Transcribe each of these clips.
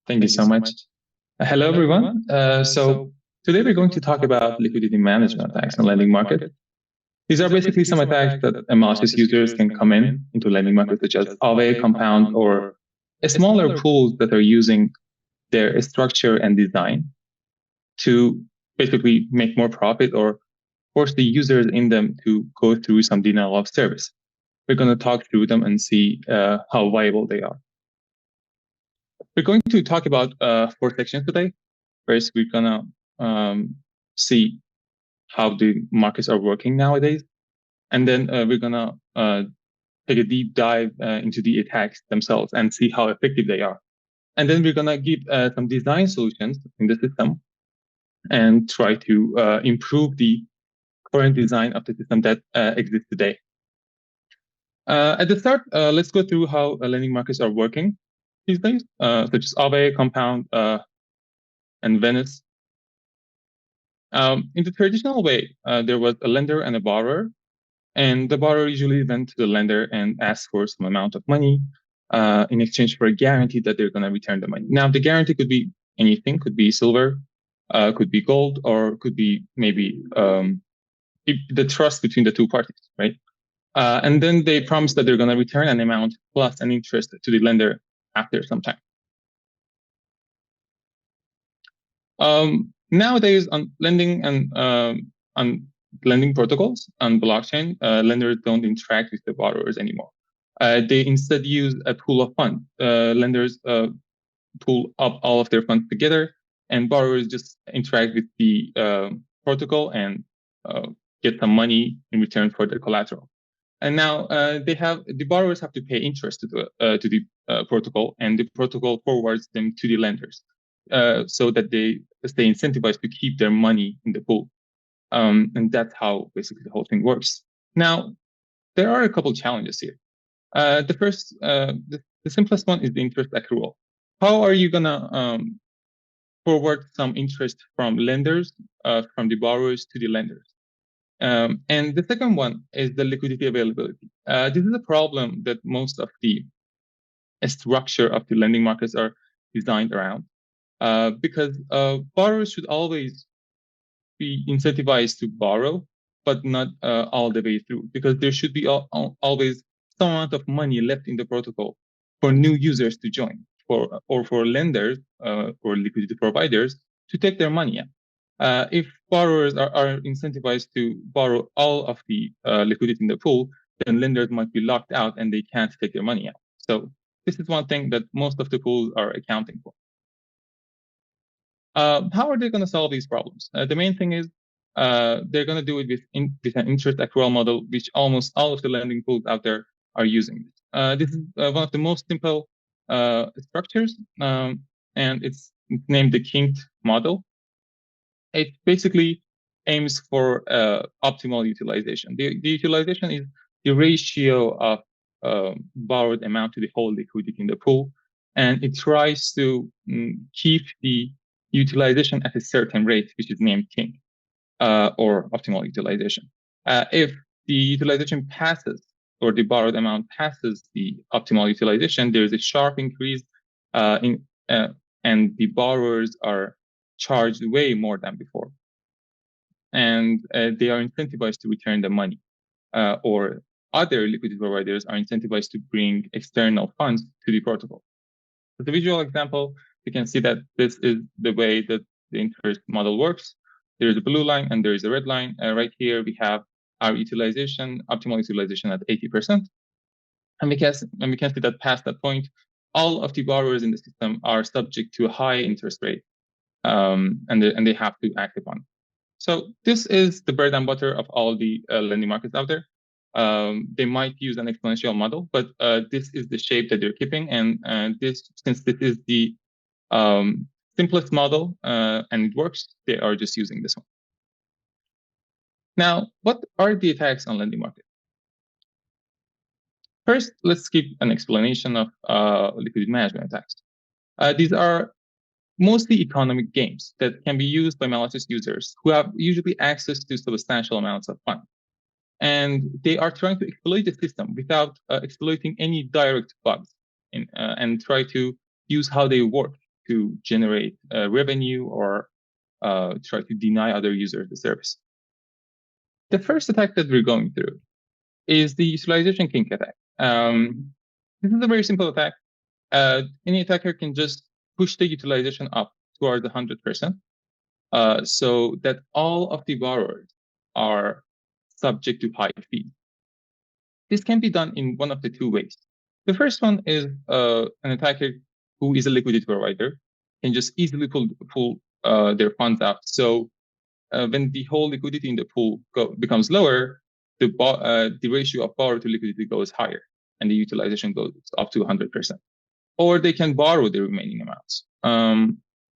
Thank you so much. Hello, everyone. So today we're going to talk about liquidity management attacks on lending market. These are basically some attacks that malicious users can come into lending market, such as AFT, Compound, or smaller pools that are using their structure and design to basically make more profit or force the users in them to go through some denial of service. We're going to talk through them and see how viable they are. We're going to talk about 4 sections today. First, we're gonna see how the markets are working nowadays, and then we're gonna take a deep dive into the attacks themselves and see how effective they are. And then we're gonna give some design solutions in the system and try to improve the current design of the system that exists today. At the start, let's go through how lending markets are working these days, such as AFT, Compound, and Venice. In the traditional way, there was a lender and a borrower, and the borrower usually went to the lender and asked for some amount of money in exchange for a guarantee that they're going to return the money. Now, the guarantee could be anything, could be silver, could be gold, or could be maybe the trust between the two parties, right? And then they promise that they're going to return an amount plus an interest to the lender after some time. Nowadays, on lending and on lending protocols on blockchain, lenders don't interact with the borrowers anymore. They instead use a pool of funds. Lenders pool up all of their funds together, and borrowers just interact with the protocol and get some money in return for their collateral. And now the borrowers have to pay interest to the protocol, and the protocol forwards them to the lenders. So that they stay incentivized to keep their money in the pool. And that's how basically the whole thing works. Now, there are a couple challenges here. The first, the simplest one is the interest accrual. How are you gonna forward some interest from lenders, from the borrowers to the lenders? And the second one is the liquidity availability. This is a problem that most of the structure of the lending markets are designed around. Because borrowers should always be incentivized to borrow, but not all the way through, because there should be always some amount of money left in the protocol for new users to join, or for lenders, or liquidity providers to take their money out. If borrowers are incentivized to borrow all of the liquidity in the pool, then lenders might be locked out and they can't take their money out. So this is one thing that most of the pools are accounting for. How are they going to solve these problems? The main thing is they're going to do it with an interest accrual model, which almost all of the lending pools out there are using. This is one of the most simple structures, and it's named the kinked model. It basically aims for optimal utilization. The utilization is the ratio of borrowed amount to the whole liquidity in the pool, and it tries to keep the utilization at a certain rate, which is named kink, or optimal utilization. If the utilization passes, or the borrowed amount passes the optimal utilization, there's a sharp increase and the borrowers are charged way more than before. And they are incentivized to return the money, or other liquidity providers are incentivized to bring external funds to the protocol. So the visual example, you can see that this is the way that the interest model works. There is a blue line and there is a red line. Right here, we have our utilization, optimal utilization at 80%. And we can see that past that point, all of the borrowers in the system are subject to a high interest rate, and they have to act upon. So this is the bread and butter of all the lending markets out there. They might use an exponential model, but this is the shape that they're keeping. And since this is the simplest model and it works, they are just using this one. Now, what are the attacks on lending market? First, let's give an explanation of liquidity management attacks. These are mostly economic games that can be used by malicious users who have usually access to substantial amounts of funds. And they are trying to exploit the system without exploiting any direct bugs, and try to use how they work to generate revenue or try to deny other users the service. The first attack that we're going through is the utilization kink attack. This is a very simple attack. Any attacker can just push the utilization up towards 100%, so that all of the borrowers are subject to high fees. This can be done in one of the two ways. The first one is an attacker who is a liquidity provider can just easily pull their funds out. So when the whole liquidity in the pool becomes lower, the ratio of borrower to liquidity goes higher, and the utilization goes up to 100%. Or they can borrow the remaining amounts.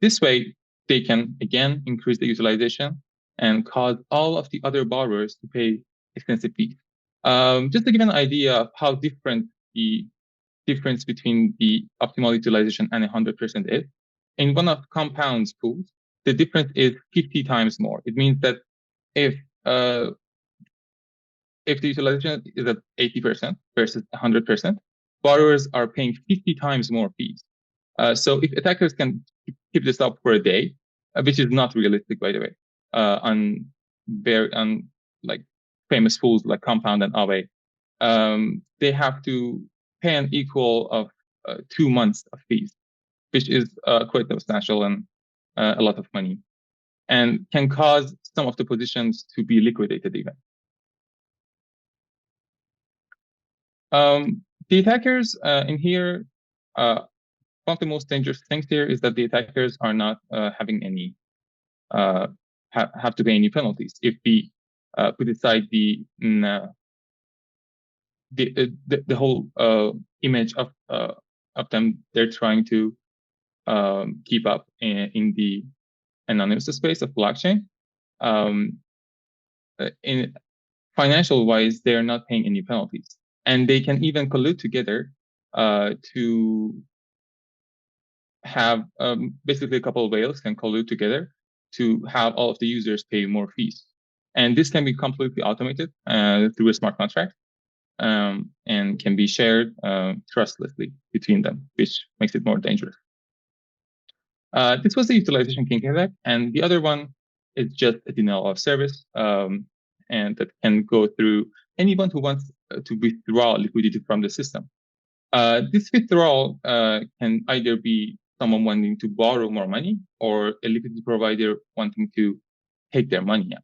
This way, they can, again, increase the utilization and cause all of the other borrowers to pay expensive fees. Just to give an idea of how different the difference between the optimal utilization and 100% is, in one of Compound's pools, the difference is 50 times more. It means that if the utilization is at 80% versus 100%, borrowers are paying 50 times more fees. So if attackers can keep this up for a day, which is not realistic, by the way, on like famous pools like Compound and Aave, they have to pay an equal of 2 months of fees, which is quite substantial and a lot of money, and can cause some of the positions to be liquidated even. The attackers in here, one of the most dangerous things here is that the attackers are not having any, have to pay any penalties. If we put aside the whole image of them, they're trying to keep up in the anonymous space of blockchain. In financial wise, they're not paying any penalties, and they can even collude together to have basically a couple of whales can collude together to have all of the users pay more fees, and this can be completely automated through a smart contract. And can be shared trustlessly between them, which makes it more dangerous. This was the utilization kink attack, and the other one is just a denial of service, and that can go through anyone who wants to withdraw liquidity from the system. This withdrawal can either be someone wanting to borrow more money or a liquidity provider wanting to take their money out.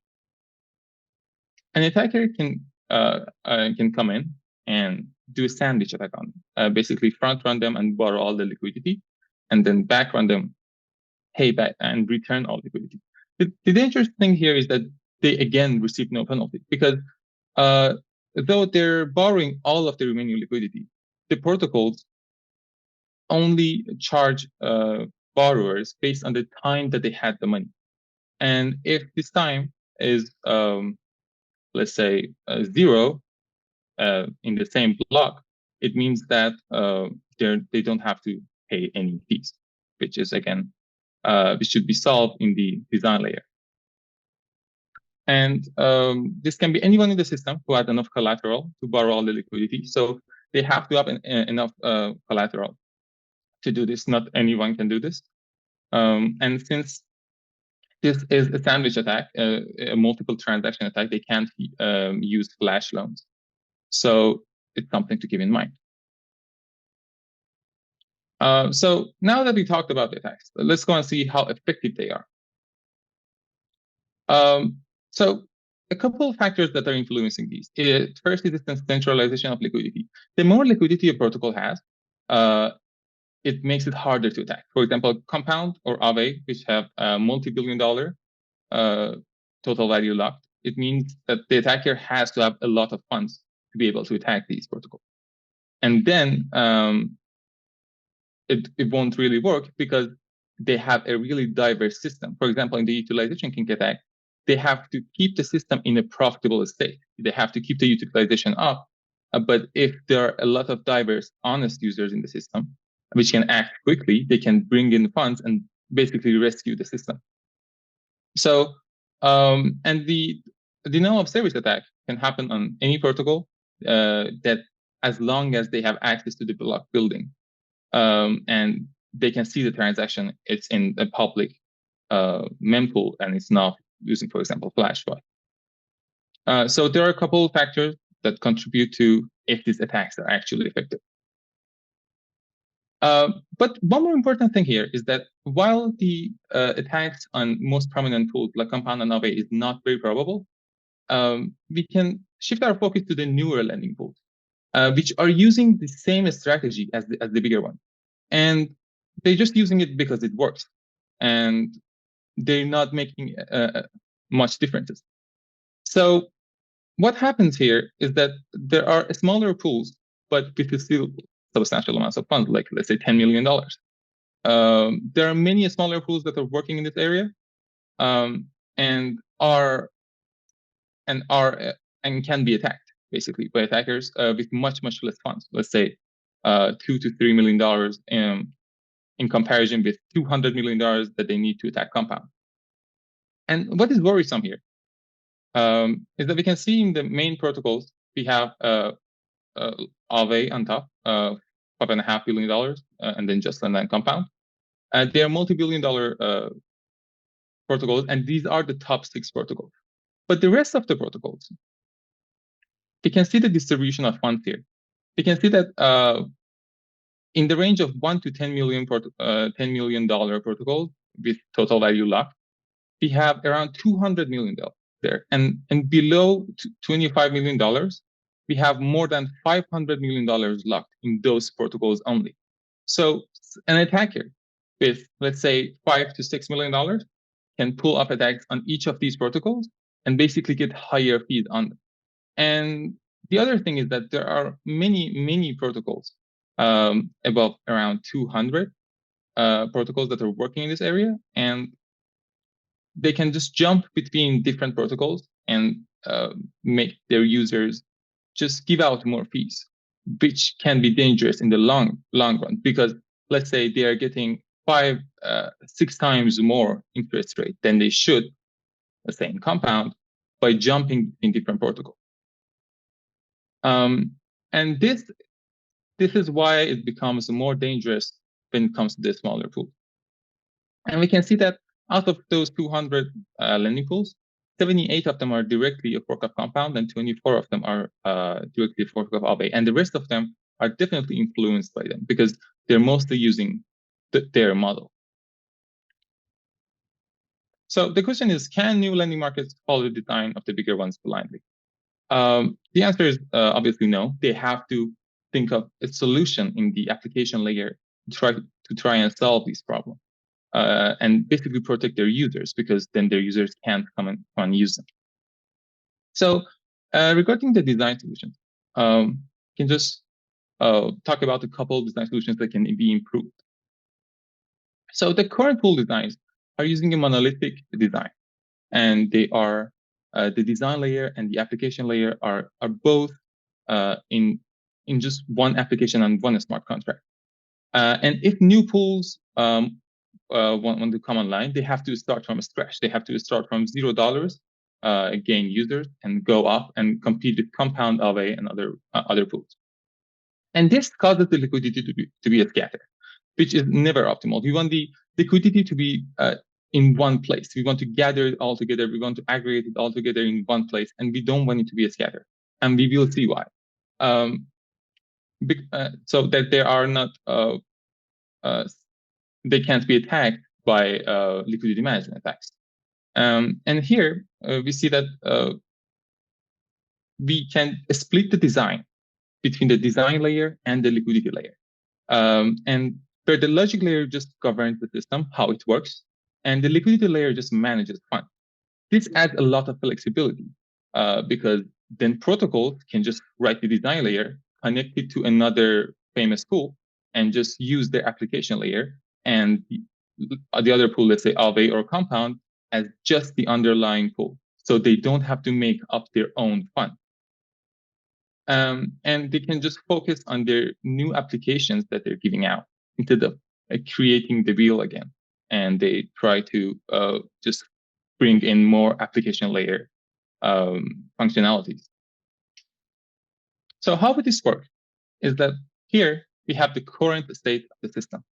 An attacker can come in and do a sandwich attack on them. Basically front run them and borrow all the liquidity, and then back run them, pay back and return all liquidity. The dangerous thing here is that they again receive no penalty, because though they're borrowing all of the remaining liquidity, the protocols only charge borrowers based on the time that they had the money. And if this time is let's say 0 in the same block, it means that they don't have to pay any fees, which is again which should be solved in the design layer. And this can be anyone in the system who has enough collateral to borrow all the liquidity. So they have to have enough collateral to do this. Not anyone can do this. And since this is a sandwich attack, a multiple transaction attack, they can't use flash loans. So it's something to keep in mind. So now that we talked about the attacks, let's go and see how effective they are. So a couple of factors that are influencing these. First is the centralization of liquidity. The more liquidity a protocol has, it makes it harder to attack. For example, Compound or Aave, which have multi-billion-dollar total value locked, it means that the attacker has to have a lot of funds to be able to attack these protocols. And then it won't really work because they have a really diverse system. For example, in the utilization kink attack, they have to keep the system in a profitable state. They have to keep the utilization up. But if there are a lot of diverse, honest users in the system, which can act quickly, they can bring in funds and basically rescue the system. So, and the denial of service attack can happen on any protocol that as long as they have access to the block building. And they can see the transaction. It's in a public mempool, and it's not using, for example, Flashby. So there are a couple of factors that contribute to if these attacks are actually effective. But one more important thing here is that while the attacks on most prominent pools like Compound and Aave is not very probable, we can shift our focus to the newer lending pools, which are using the same strategy as the bigger one. And they're just using it because it works. And they're not making much differences. So what happens here is that there are smaller pools, but with still substantial amounts of funds, like let's say $10 million. There are many smaller pools that are working in this area, and can be attacked basically by attackers with much less funds. Let's say $2 to $3 million in comparison with $200 million that they need to attack Compound. And what is worrisome here is that we can see in the main protocols we have Aave on top, $5.5 billion, and then just and then Compound. They are multi-billion-dollar protocols, and these are the top 6 protocols. But the rest of the protocols, we can see the distribution of funds here. We can see that in the range of $1 to $10 million protocols with total value locked, we have around $200 million there, and below $25 million, we have more than $500 million locked in those protocols only. So an attacker with, let's say, $5 to $6 million can pull up attacks on each of these protocols and basically get higher fees on them. And the other thing is that there are many protocols above around 200 protocols that are working in this area, and they can just jump between different protocols and make their users just give out more fees, which can be dangerous in the long run, because let's say they are getting 5-6 times more interest rate than they should, let's say in Compound, by jumping in different protocols. And this is why it becomes more dangerous when it comes to the smaller pool. And we can see that out of those 200 lending pools, 78 of them are directly a fork of Compound, and 24 of them are directly a fork of Aave. And the rest of them are definitely influenced by them because they're mostly using their model. So the question is, can new lending markets follow the design of the bigger ones blindly? The answer is obviously no. They have to think of a solution in the application layer to try and solve these problems. And basically protect their users, because then their users can't come and use them. So regarding the design solutions, can just talk about a couple of design solutions that can be improved. So the current pool designs are using a monolithic design, and they are the design layer and the application layer are both in just one application and one smart contract. And if new pools want to come online, they have to start from scratch. They have to start from $0, gain users, and go up and compete with Compound, Aave, and other pools. And this causes the liquidity to be a scatter, which is never optimal. We want the liquidity to be in one place. We want to gather it all together. We want to aggregate it all together in one place, and we don't want it to be a scatter. And we will see why. So that they are not they can't be attacked by liquidity management attacks. And here we see that we can split the design between the design layer and the liquidity layer. And where the logic layer just governs the system, how it works, and the liquidity layer just manages funds. This adds a lot of flexibility because then protocols can just write the design layer, connect it to another famous pool, and just use their application layer and the other pool, let's say Aave or Compound, as just the underlying pool. So they don't have to make up their own fund. And they can just focus on their new applications that they're giving out instead of creating the wheel again. And they try to just bring in more application layer functionalities. So how would this work? Is that here we have the current state of the system.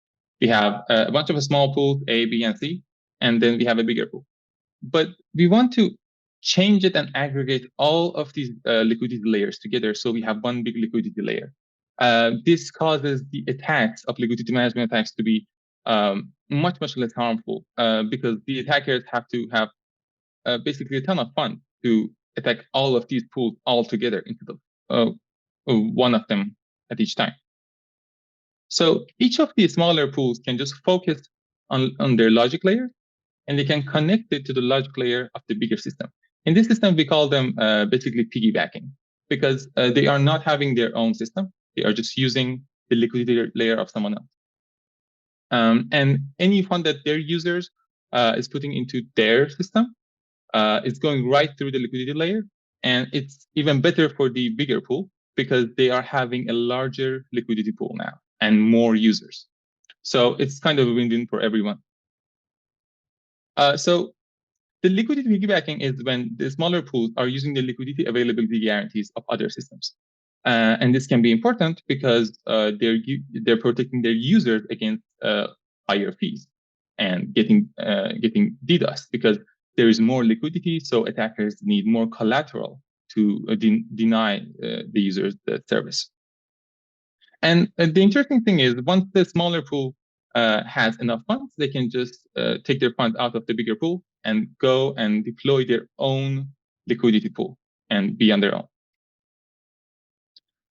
We have a bunch of small pools, A, B, and C, and then we have a bigger pool. But we want to change it and aggregate all of these liquidity layers together so we have one big liquidity layer. This causes the attacks of liquidity management attacks to be much, much less harmful because the attackers have to have basically a ton of fun to attack all of these pools all together into the one of them at each time. So each of these smaller pools can just focus on their logic layer, and they can connect it to the logic layer of the bigger system. In this system, we call them basically piggybacking, because they are not having their own system. They are just using the liquidity layer of someone else. And any fund that their users is putting into their system is going right through the liquidity layer. And it's even better for the bigger pool because they are having a larger liquidity pool now and more users. So it's kind of a win-win for everyone. So the liquidity piggybacking is when the smaller pools are using the liquidity availability guarantees of other systems. And this can be important because they're protecting their users against higher fees and getting DDoS, because there is more liquidity, so attackers need more collateral to deny the users the service. And the interesting thing is, once the smaller pool has enough funds, they can just take their funds out of the bigger pool and go and deploy their own liquidity pool and be on their own.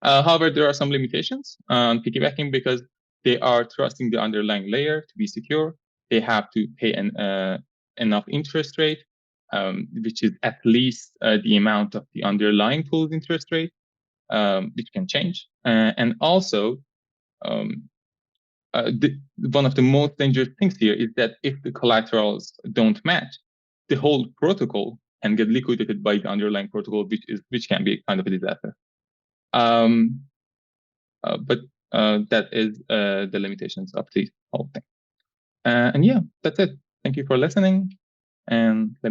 However, there are some limitations on piggybacking because they are trusting the underlying layer to be secure. They have to pay enough interest rate, which is at least the amount of the underlying pool's interest rate, which can change. And also, one of the most dangerous things here is that if the collaterals don't match, the whole protocol can get liquidated by the underlying protocol, which can be kind of a disaster. But that is the limitations of the whole thing. And yeah, that's it. Thank you for listening. And let me